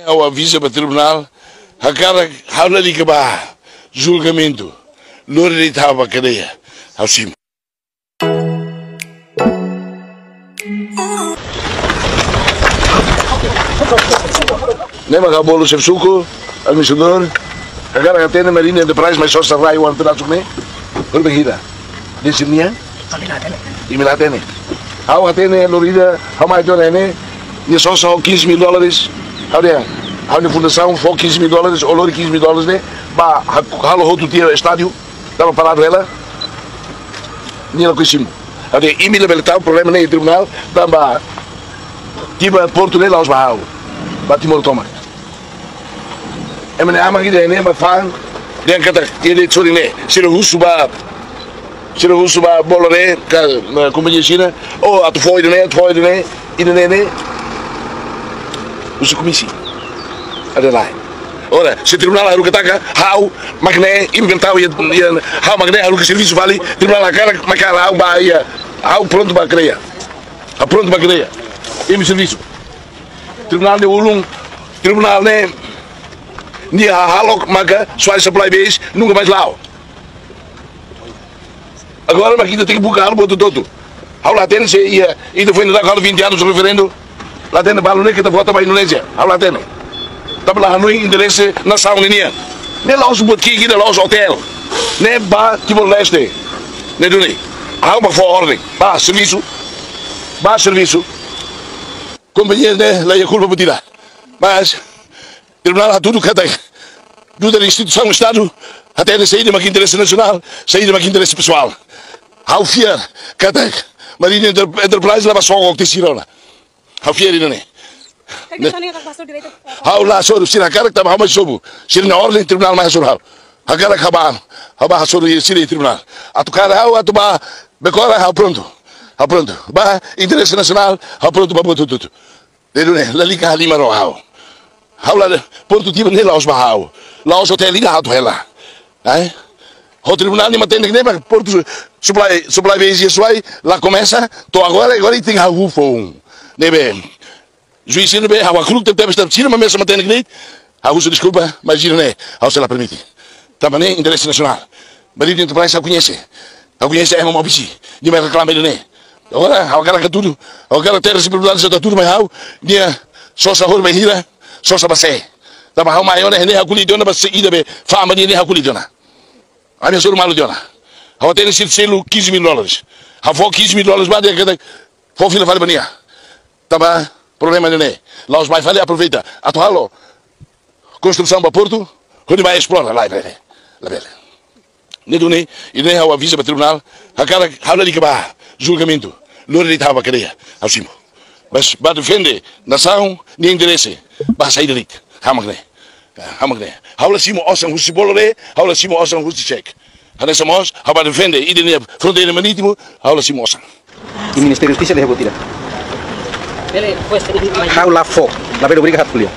Ao aviso para o tribunal, a cara habla de que vai julgamento, loura de tava cadeia, ao cimo. Nem acabou o chefe suco, administrador, a cara que tem na Marina de Praia, mas só se vai o ano pedaço comer, por bem desse dia, e me lá tem. Ao que tem Lorida, ao mais de né, e só são $15 mil, ao a fundação foi $15 mil, ou lori $15 mil, né, ba halo hotu dia estádio, estava parado ela, nem ela conhecemos. Ao e me levantar o problema nem tribunal, tamba tipo Prontu né lá os baú, ba timor toma. É mas ama que né, mas fan, dia kata ele sorry né, se o suba bolore, a companhia China, ou a tu foi né, e né, os comissões. Adalah. Ora, se tribunal harus katakan how makna inventar how makna harus ke serviço vale tribunal cara makala how bahia how pronto para criar. A pronto para criar. Em serviço. Tribunal de ulung, tribunal né ni halok maka soal supply base nunca mais lá. Agora mas aqui tem que buscar o todo. How lá tem se e depois ainda há 20 anos o referendo. Lá tem balo né que tá vota para Indonésia. How lá tem. Tapi lah anu interesse na sauna ni. Ne laos buat kiki ne laos hotel. Ne ba Timor Leste. Ne duni. Hou maar voor orde. Ba serviço. Companhia ne lá é culpa por tirar. Mas tribunal tudo que tem. Tudo da instituição do Estado até de saída mas interesse nacional, saída mas interesse pessoal. Hou fier que tem. Marina Enterprise lá só o que te sirona. Hou fier ainda ne. Hau lá Hasoru, se na cara que estava mais sobo, se na ordem tribunal mais Hasoru, a cara que haba Hasoru e se tribunal, a tu cara hau a tu ba becora hau pronto, ba interesse nacional hau pronto para botar tudo, dedo né, lá liga ali maro hau lá Prontu tipo nem lá os bahau, lá os hotel liga hau tu ela, o tribunal nem mantém nem para Prontu supply base isso aí, lá começa, tô agora tem hau ufo, né bem. Juiz não bem, a cruz tem estar tira, mas mesmo mantendo que a uso desculpa, mas não é, a se ela permite. Também interesse nacional. Marido Enterprise conhece é uma opção, de me reclamar ele né. Agora, agora que tudo, agora terra se propriedade está tudo mais ao, dia só sa hor behira, só sa base. Também há maior né, a colidona para seguir bem, fama de né a colidona. A minha soro malo dona. A ter esse selo $15 mil. A for $15 mil vai de que for fila vale bania. Também problema não é. Lá os mais falei aproveita. Atualo. Construção para Porto. Onde vai explorar lá bele. Lá bele. Nem do nem e nem ao aviso para tribunal. A cara habla de que vai julgamento. Loura de tava cadeia. Ao cimo. Mas vai defender nação nem interesse. Vai sair dali. Hamagne. Habla cimo osam husi bolore. Habla cimo osam husi check. Ada samos. Habla defender e de fronteira marítimo. Habla cimo osam. E o Ministério da Justiça deve retirar. How la fo, la vero briga hat kuliah.